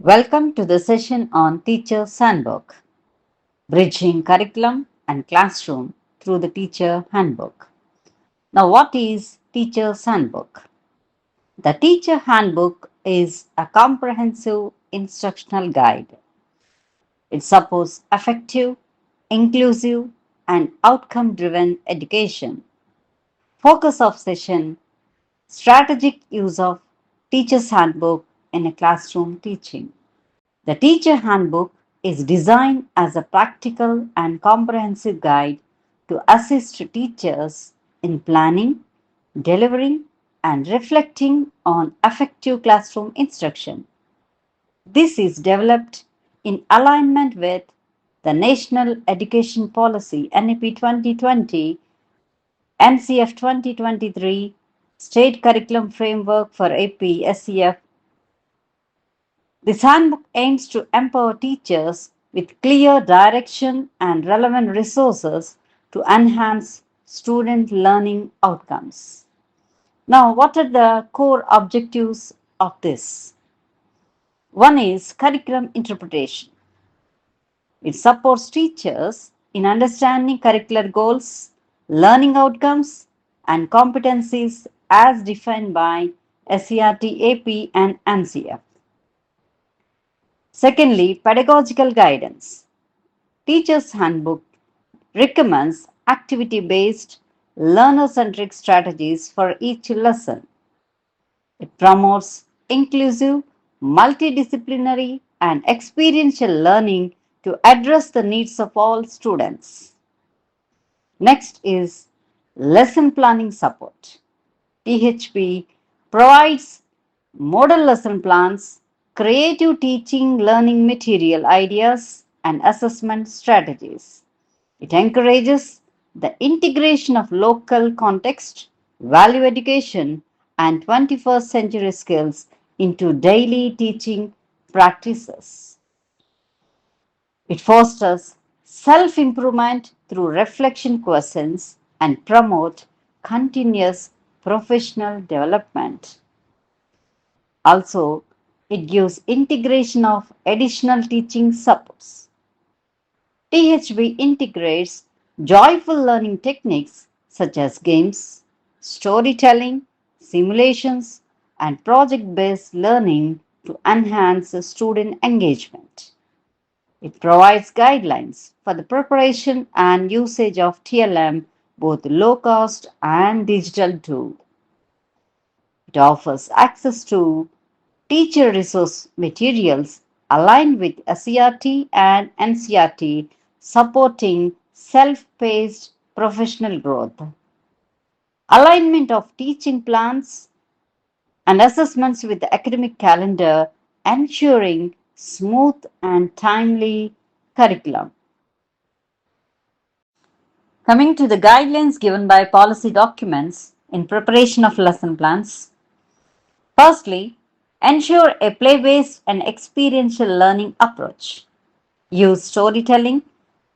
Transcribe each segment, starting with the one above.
Welcome to the session on Teacher's Handbook, Bridging Curriculum and Classroom through the Teacher Handbook. Now, what is Teacher's Handbook? The Teacher Handbook is a comprehensive instructional guide. It supports effective, inclusive, and outcome driven education. Focus of session: strategic use of Teacher's Handbook in a classroom teaching. The Teacher Handbook is designed as a practical and comprehensive guide to assist teachers in planning, delivering, and reflecting on effective classroom instruction. This is developed in alignment with the National Education Policy NEP 2020, NCF 2023, State Curriculum Framework for AP SCF. This handbook aims to empower teachers with clear direction and relevant resources to enhance student learning outcomes. Now, what are the core objectives of this? One is curriculum interpretation. It supports teachers in understanding curricular goals, learning outcomes, and competencies as defined by SCRT, AP, and NCF. Secondly, pedagogical guidance. Teacher's Handbook recommends activity based, learner centric strategies for each lesson. It promotes inclusive, multidisciplinary, and experiential learning to address the needs of all students. Next is lesson planning support. THP provides model lesson plans, creative teaching learning material ideas, and assessment strategies. It encourages the integration of local context, value education, and 21st century skills into daily teaching practices. It fosters self improvement through reflection questions and promote continuous professional development. Also, it gives integration of additional teaching supports. THB integrates joyful learning techniques such as games, storytelling, simulations, and project based learning to enhance student engagement. It provides guidelines for the preparation and usage of TLM, both low cost and digital too. It offers access to teacher resource materials aligned with CRT and NCRT, supporting self paced professional growth. Alignment of teaching plans and assessments with the academic calendar, ensuring smooth and timely curriculum. Coming to the guidelines given by policy documents in preparation of lesson plans. Firstly, ensure a play based and experiential learning approach. Use storytelling,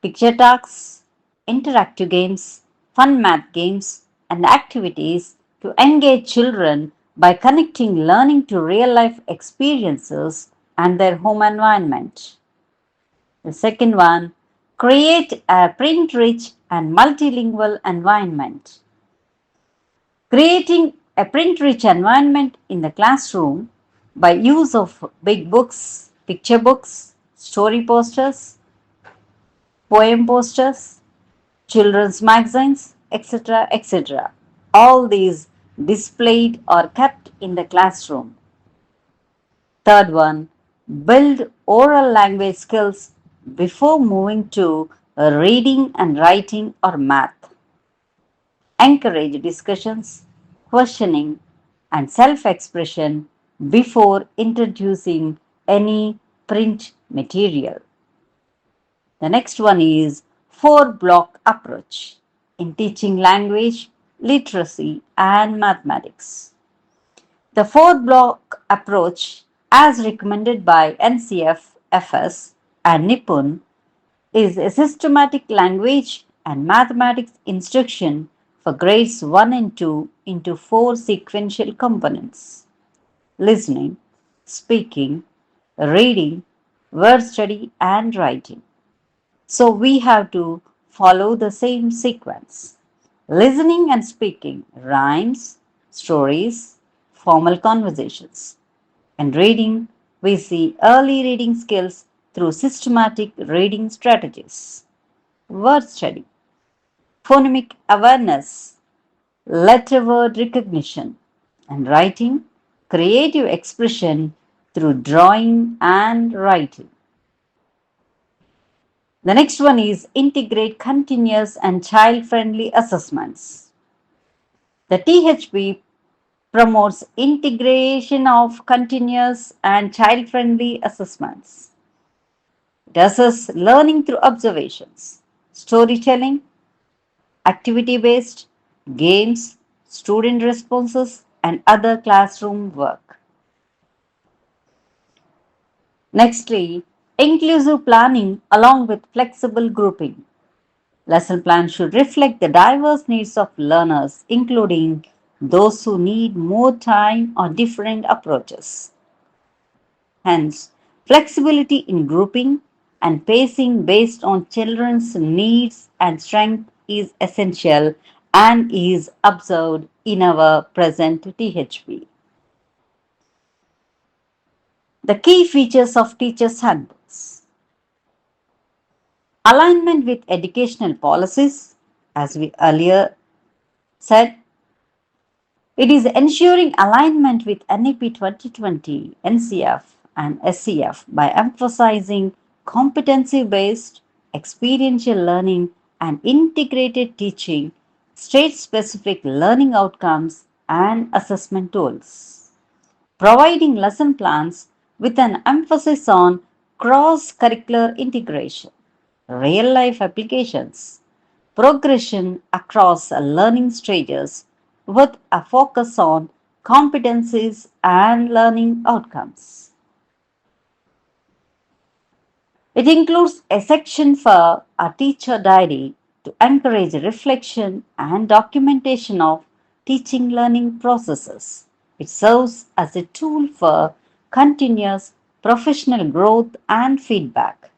picture talks, interactive games, fun math games, and activities to engage children by connecting learning to real life experiences and their home environment. The second one, create a print rich and multilingual environment. Creating a print rich environment in the classroom by use of big books, picture books, story posters, poem posters, children's magazines, etc. etc. All these displayed or kept in the classroom. Third one, build oral language skills before moving to reading and writing or math. Encourage discussions, questioning, and self expression before introducing any print material. The next one is 4 block approach in teaching language, literacy, and mathematics. The 4 block approach, as recommended by NCF, FS, and Nippon, is a systematic language and mathematics instruction for grades 1 and 2 into 4 sequential components: listening, speaking, reading, word study, and writing. So we have to follow the same sequence. Listening and speaking, rhymes, stories, formal conversations. And reading, we see early reading skills through systematic reading strategies. Word study, phonemic awareness, letter word recognition. And writing, creative expression through drawing and writing. The next one is integrate continuous and child friendly assessments. The THB promotes integration of continuous and child friendly assessments. It assesses learning through observations, storytelling, activity based, games, student responses, and other classroom work. Nextly, inclusive planning along with flexible grouping. Lesson plans should reflect the diverse needs of learners, including those who need more time or different approaches. Hence, flexibility in grouping and pacing based on children's needs and strength is essential and is observed in our present THB. The key features of teachers' handbooks: alignment with educational policies, as we earlier said. It is ensuring alignment with NEP 2020, NCF, and SCF by emphasizing competency based, experiential learning, and integrated teaching, state specific learning outcomes, and assessment tools. Providing lesson plans with an emphasis on cross curricular integration, real life applications, progression across learning stages with a focus on competencies and learning outcomes. It includes a section for a teacher diary to encourage reflection and documentation of teaching learning processes. It serves as a tool for continuous professional growth and feedback.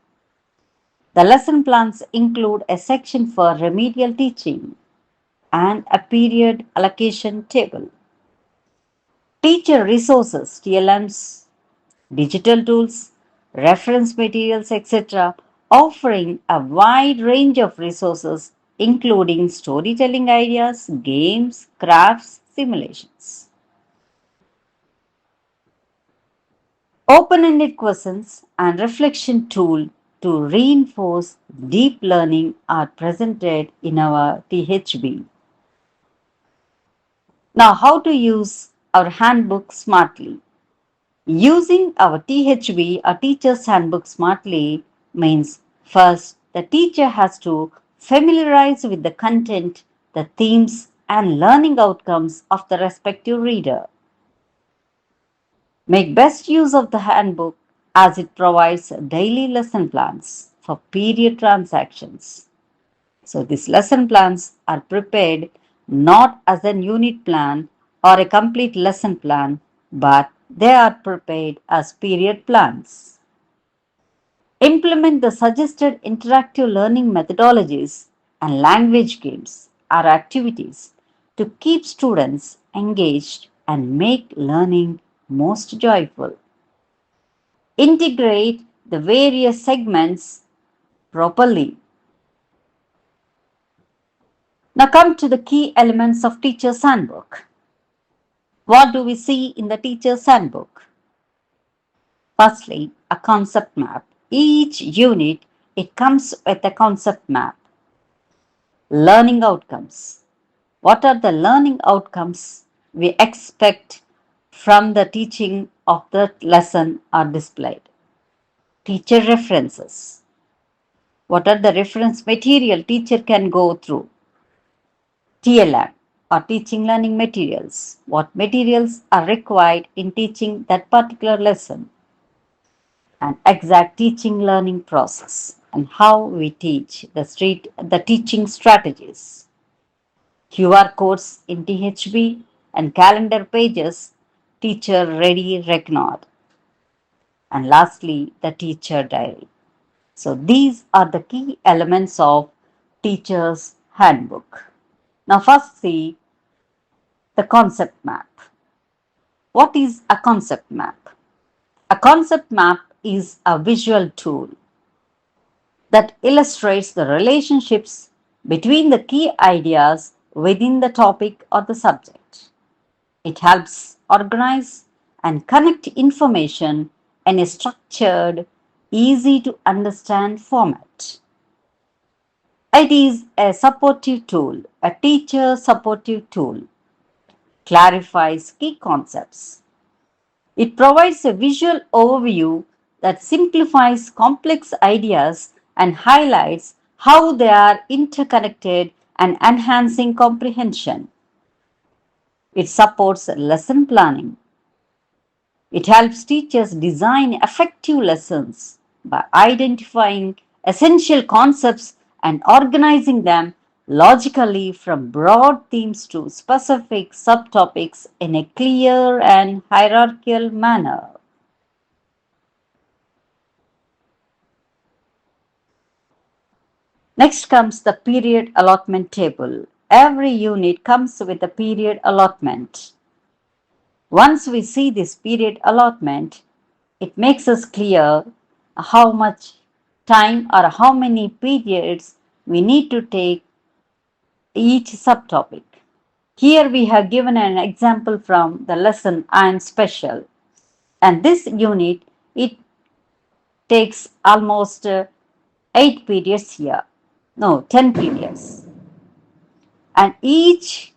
The lesson plans include a section for remedial teaching and a period allocation table. Teacher resources, TLMs, digital tools, reference materials, etc., offering a wide range of resources including storytelling ideas, games, crafts, simulations. Open-ended questions and reflection tool to reinforce deep learning are presented in our THB. Now, how to use our handbook smartly? Using our THB, a teacher's handbook, smartly means first, the teacher has to familiarize with the content, the themes, and learning outcomes of the respective reader. Make best use of the handbook as it provides daily lesson plans for period transactions. So, these lesson plans are prepared not as a unit plan or a complete lesson plan, but they are prepared as period plans. Implement the suggested interactive learning methodologies and language games or activities to keep students engaged and make learning most joyful. Integrate the various segments properly. Now come to the key elements of Teacher's Handbook. What do we see in the Teacher's Handbook? Firstly, a concept map. Each unit, it comes with a concept map. Learning outcomes. What are the learning outcomes we expect from the teaching of the lesson are displayed? Teacher references. What are the reference material teacher can go through? TLM or teaching learning materials. What materials are required in teaching that particular lesson? And exact teaching learning process and how we teach the teaching strategies. QR codes in THB and calendar pages, teacher ready record. and lastly, the teacher diary. So these are the key elements of teacher's handbook. Now first see the concept map. What is a concept map? A concept map is a visual tool that illustrates the relationships between the key ideas within the topic or the subject. It helps organize and connect information in a structured, easy to understand format. It is a supportive tool, a teacher supportive tool, clarifies key concepts. It provides a visual overview that simplifies complex ideas and highlights how they are interconnected and enhancing comprehension. It supports lesson planning. It helps teachers design effective lessons by identifying essential concepts and organizing them logically from broad themes to specific subtopics in a clear and hierarchical manner. Next comes the period allotment table. Every unit comes with a period allotment. Once we see this period allotment, it makes us clear how much time or how many periods we need to take each subtopic. Here we have given an example from the lesson I am special, and this unit it takes almost 8 periods here. No, 10 periods. And each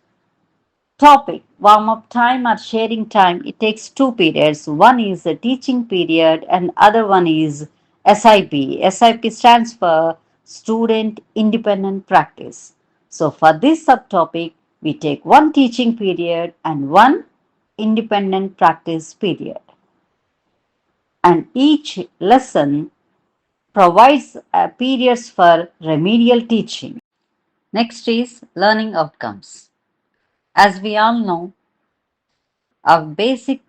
topic, warm up time or sharing time, it takes 2 periods. One is a teaching period and other one is SIP. SIP stands for Student Independent Practice. So for this subtopic, we take one teaching period and one independent practice period. And each lesson provides periods for remedial teaching. Next is learning outcomes. As we all know, our basic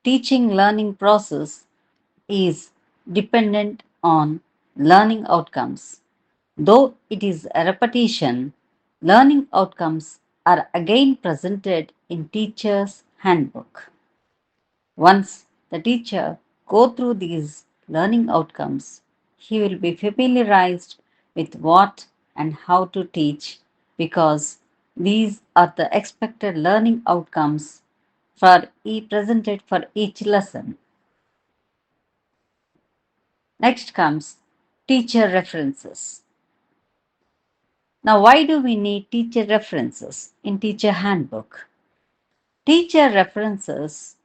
teaching learning process is dependent on learning outcomes. Though it is a repetition, learning outcomes are again presented in teacher's handbook. Once the teacher go through these learning outcomes, he will be familiarized with what and how to teach because these are the expected learning outcomes presented for each lesson. Next comes teacher references. Now, why do we need teacher references in teacher handbook? Teacher references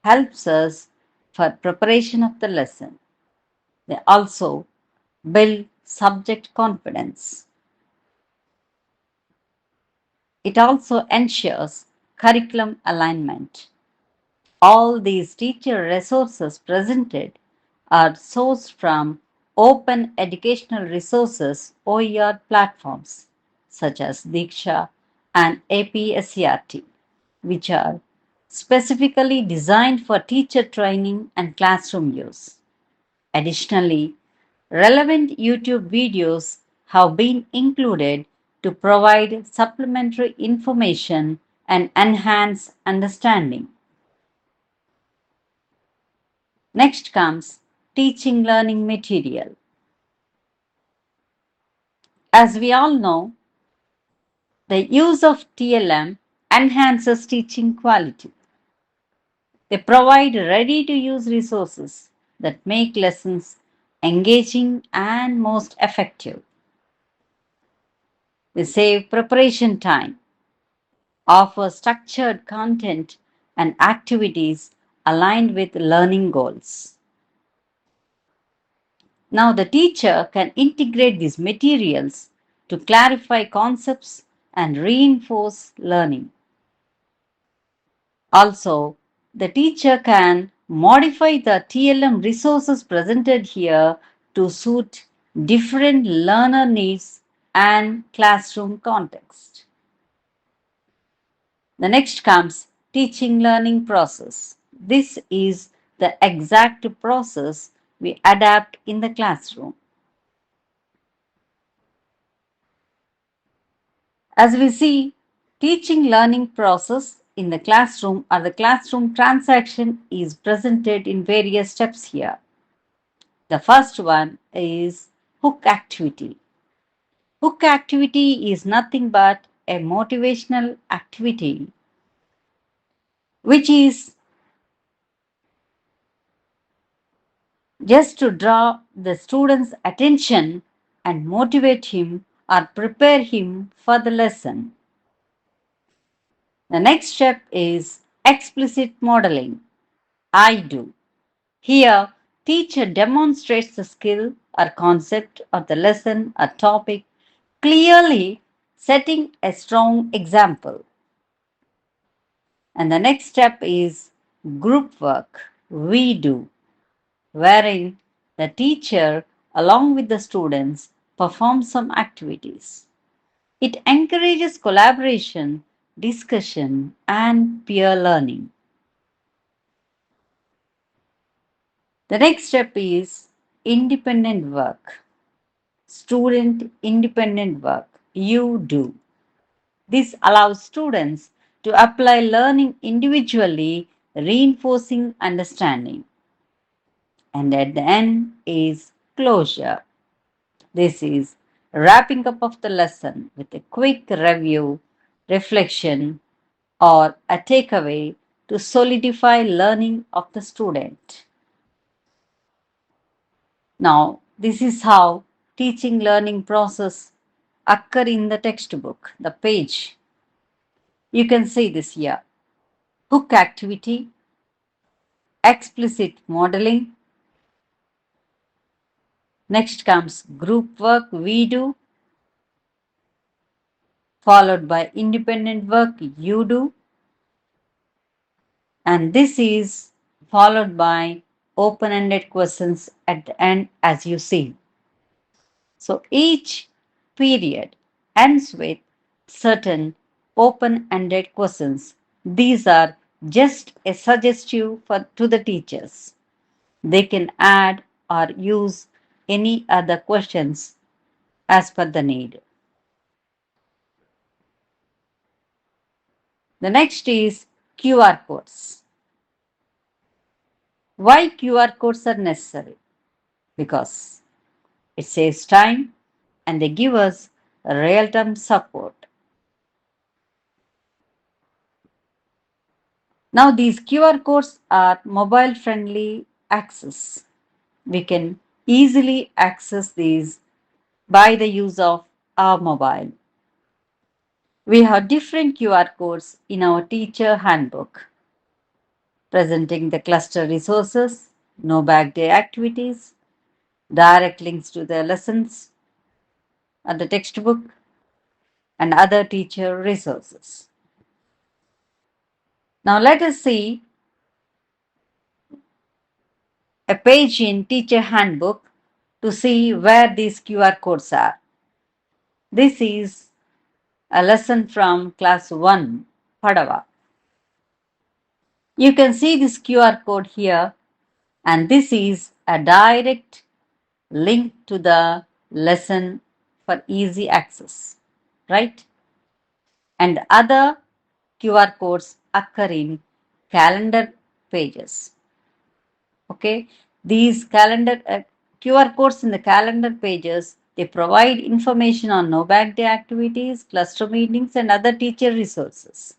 helps us for preparation of the lesson. They also build subject confidence. It also ensures curriculum alignment. All these teacher resources presented are sourced from open educational resources OER platforms such as Diksha and APSCRT, which are specifically designed for teacher training and classroom use. Additionally, relevant YouTube videos have been included to provide supplementary information and enhance understanding. Next comes teaching learning material. As we all know, the use of TLM enhances teaching quality. They provide ready to use resources that make lessons engaging and most effective. They save preparation time, offer structured content and activities aligned with learning goals. Now, the teacher can integrate these materials to clarify concepts and reinforce learning. Also, the teacher can modify the TLM resources presented here to suit different learner needs and classroom context. The next comes teaching learning process. This is the exact process we adapt in the classroom. As we see, teaching learning process in the classroom or the classroom transaction is presented in various steps here. The first one is hook activity. Hook activity is nothing but a motivational activity which is just to draw the student's attention and motivate him or prepare him for the lesson. The next step is explicit modeling. I do. Here, teacher demonstrates the skill or concept of the lesson or topic, clearly setting a strong example. And the next step is group work. We do, wherein the teacher, along with the students, performs some activities. It encourages collaboration, discussion, and peer learning. The next step is independent work. Student independent work. You do. This allows students to apply learning individually, reinforcing understanding. And at the end is closure. This is wrapping up of the lesson with a quick review, reflection, or a takeaway to solidify learning of the student. Now, this is how teaching learning process occur in the textbook, the page. You can see this here. Hook activity, explicit modeling. Next comes group work, we do, followed by independent work, you do. And this is followed by open-ended questions at the end, as you see. So each period ends with certain open-ended questions. These are just a suggestive to the teachers. They can add or use any other questions as per the need. The next is QR codes. Why QR codes are necessary? Because it saves time and they give us real time support. Now, these QR codes are mobile friendly access. We can easily access these by the use of our mobile. We have different QR codes in our teacher handbook, presenting the cluster resources, no back day activities, direct links to the lessons and the textbook, and other teacher resources. Now let us see a page in teacher handbook to see where these QR codes are. This is a lesson from class 1, Padava. You can see this QR code here, and this is a direct link to the lesson for easy access, right? And other QR codes occur in calendar pages. Okay, these QR codes in the calendar pages, they provide information on no back day activities, cluster meetings, and other teacher resources.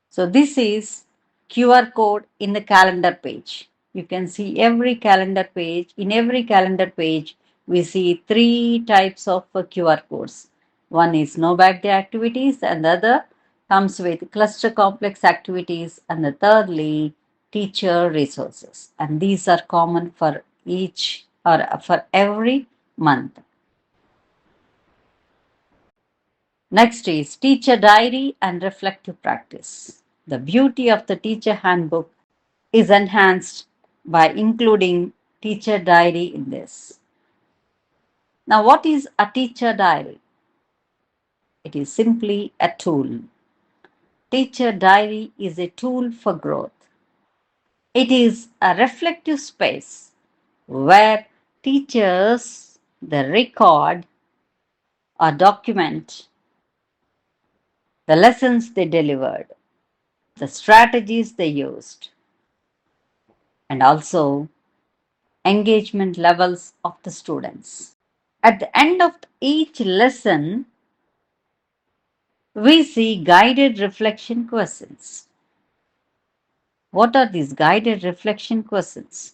So this is QR code in the calendar page. You can see every calendar page. In every calendar page, we see three types of QR codes. One is no back day activities, and the other comes with cluster complex activities, and the thirdly, teacher resources. And these are common for each or for every month. Next is teacher diary and reflective practice. The beauty of the teacher handbook is enhanced by including teacher diary in this. Now, what is a teacher diary? It is simply a tool. Teacher diary is a tool for growth. It is a reflective space where teachers the record or document the lessons they delivered, the strategies they used, and also engagement levels of the students. At the end of each lesson, we see guided reflection questions. What are these guided reflection questions?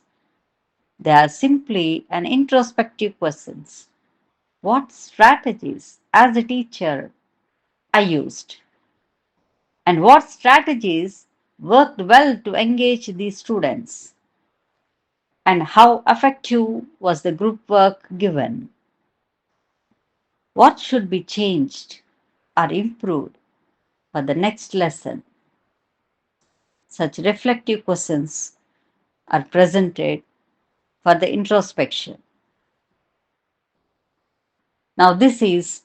They are simply an introspective questions. What strategies as a teacher I used? And what strategies worked well to engage these students? And how effective was the group work given? What should be changed or improved for the next lesson? Such reflective questions are presented for the introspection. Now, this is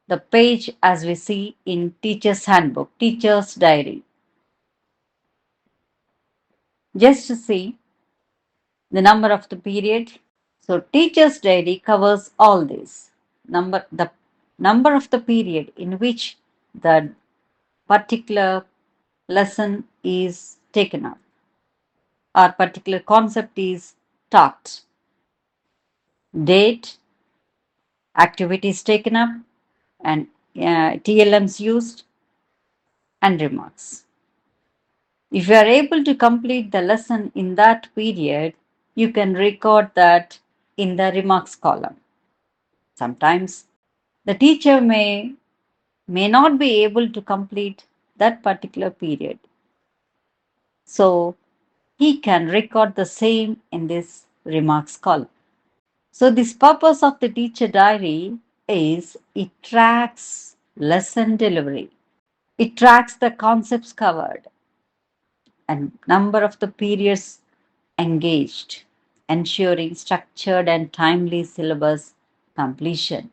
the page as we see in Teacher's Handbook, Teacher's Diary. Just to see the number of the period. So, Teacher's Diary covers all this. The number of the period in which the particular lesson is taken up or particular concept is taught, date, activities taken up, and TLMs used, and remarks. If you are able to complete the lesson in that period, you can record that in the remarks column. Sometimes the teacher may not be able to complete that particular period. So he can record the same in this remarks column. So this purpose of the teacher diary is it tracks lesson delivery. It tracks the concepts covered and number of the periods engaged, ensuring structured and timely syllabus completion.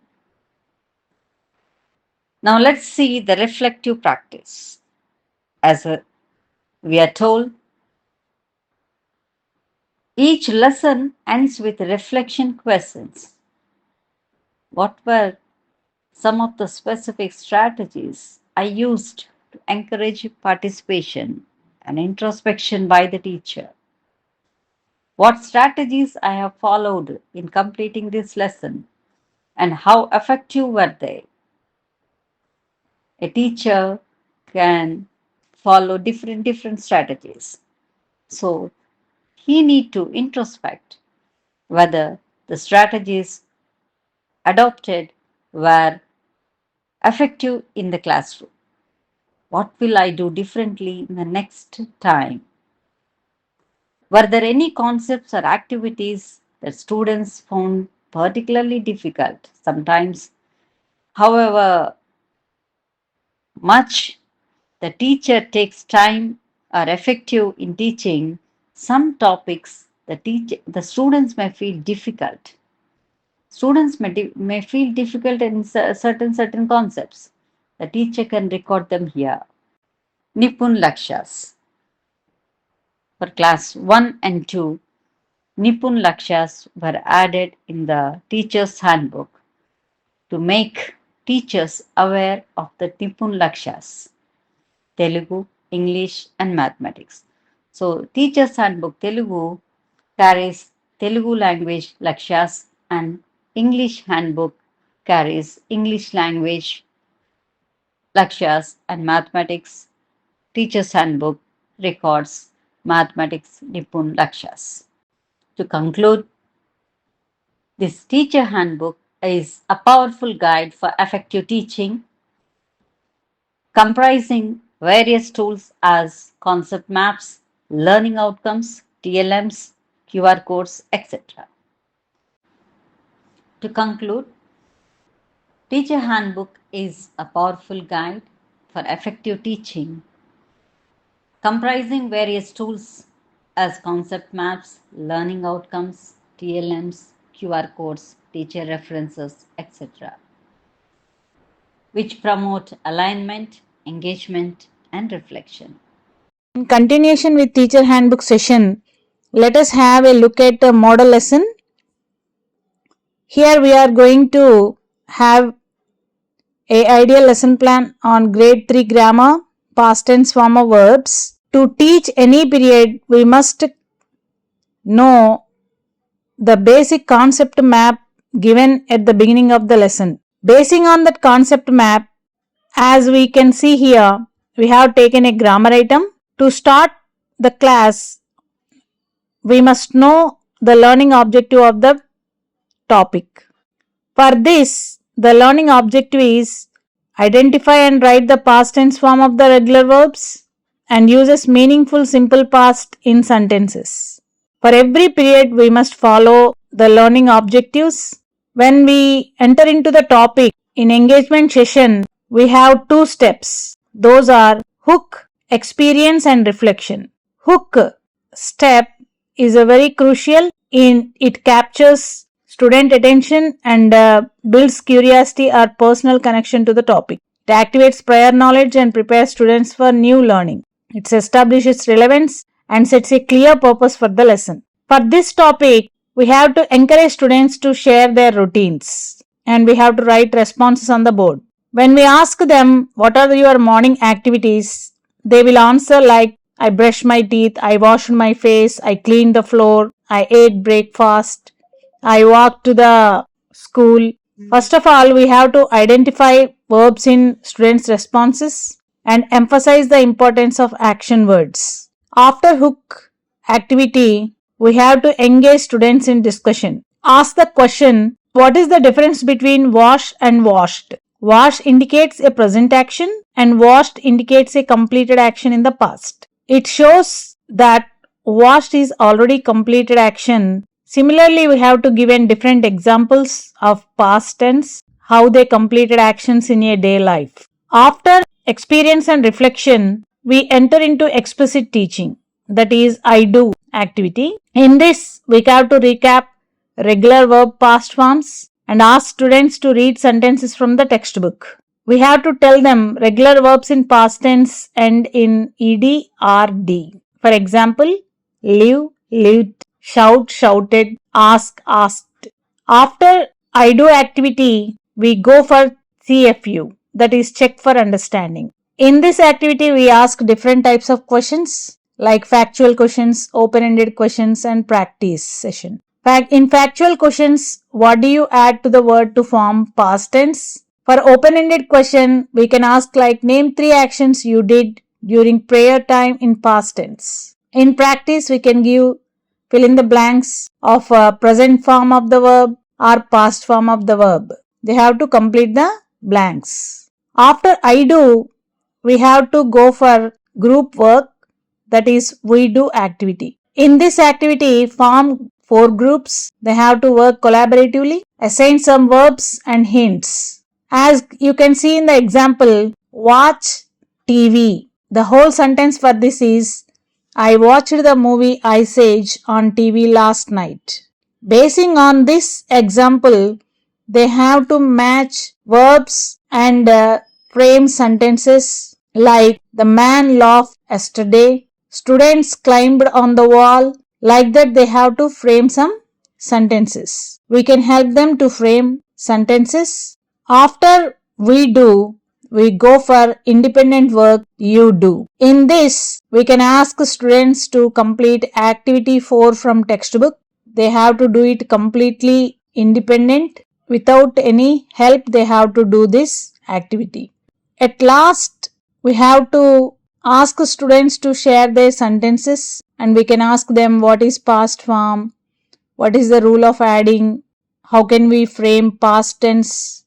Now let's see the reflective practice. As we are told, each lesson ends with reflection questions. What were some of the specific strategies I used to encourage participation and introspection by the teacher? What strategies I have followed in completing this lesson and how effective were they? A teacher can follow different strategies. So he need to introspect whether the strategies adopted were effective in the classroom. What will I do differently in the next time? Were there any concepts or activities that students found particularly difficult? Sometimes, however much the teacher takes time or effective in teaching, some topics the students may feel difficult. Students may feel difficult in certain concepts. The teacher can record them here. Nipun Lakshas. For class 1 and 2, Nipun Lakshas were added in the teacher's handbook to make teachers aware of the Nipun Lakshas, Telugu, English, and mathematics. So, teacher's handbook Telugu carries Telugu language Lakshas, and English handbook carries English language Lakshas, and mathematics teacher's handbook records mathematics Nipun Lakshas. To conclude, this teacher handbook is a powerful guide for effective teaching, comprising various tools as concept maps, learning outcomes, TLMs, QR codes, etc. To conclude, Teacher Handbook is a powerful guide for effective teaching, comprising various tools as concept maps, learning outcomes, TLMs, QR codes, teacher references, etc., which promote alignment, engagement, and reflection. In continuation with teacher handbook session, let us have a look at a model lesson. Here we are going to have a ideal lesson plan on grade 3 grammar, past tense form of verbs. To teach any period, we must know the basic concept map given at the beginning of the lesson. Basing on that concept map, as we can see here, we have taken a grammar item. To start the class, we must know the learning objective of the topic. For this, the learning objective is identify and write the past tense form of the regular verbs and uses meaningful simple past in sentences. For every period, we must follow the learning objectives. When we enter into the topic in engagement session, we have 2 steps. Those are hook, experience and reflection. Hook step is a very crucial in it captures student attention and builds curiosity or personal connection to the topic. It activates prior knowledge and prepares students for new learning. It establishes relevance and sets a clear purpose for the lesson. For this topic, we have to encourage students to share their routines and we have to write responses on the board. When we ask them what are your morning activities, they will answer like I brushed my teeth, I washed my face, I cleaned the floor, I ate breakfast, I walked to the school. First of all, we have to identify verbs in students' responses and emphasize the importance of action words. After hook activity, we have to engage students in discussion. Ask the question, what is the difference between wash and washed? Wash indicates a present action and washed indicates a completed action in the past. It shows that washed is already completed action. Similarly, we have to give different examples of past tense, how they completed actions in a day life. After experience and reflection, we enter into explicit teaching, that is I do activity. In this, we have to recap regular verb past forms and ask students to read sentences from the textbook. We have to tell them regular verbs in past tense end in ed or d. For example, live, lived, shout, shouted, ask, asked. After I do activity, we go for CFU, that is check for understanding. In this activity, we ask different types of questions like factual questions, open-ended questions and practice session. In factual questions, what do you add to the word to form past tense? For open-ended question, we can ask like name 3 actions you did during prayer time in past tense. In practice, we can fill in the blanks of present form of the verb or past form of the verb. They have to complete the blanks. After I do, we have to go for group work, that is we do activity. In this activity, form 4 groups. They have to work collaboratively, assign some verbs and hints. As you can see in the example, watch TV. The whole sentence for this is I watched the movie Ice Age on TV last night. Basing on this example, they have to match verbs and frame sentences like the man laughed yesterday, students climbed on the wall. Like that, they have to frame some sentences. We can help them to frame sentences. After we do, we go for independent work you do. In this, we can ask students to complete activity 4 from textbook. They have to do it completely independent. Without any help, they have to do this activity. At last, we have to ask students to share their sentences and we can ask them what is past form, what is the rule of adding, how can we frame past tense.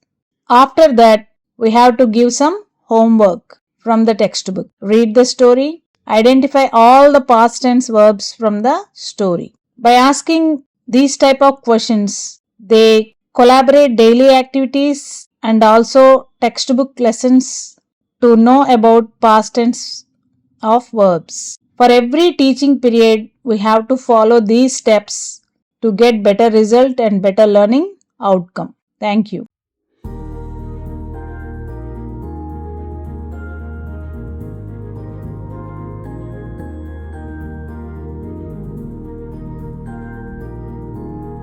After that, we have to give some homework from the textbook. Read the story, identify all the past tense verbs from the story. By asking these type of questions, they collaborate daily activities and also textbook lessons to know about past tense of verbs. For every teaching period, we have to follow these steps to get better result and better learning outcome. Thank you.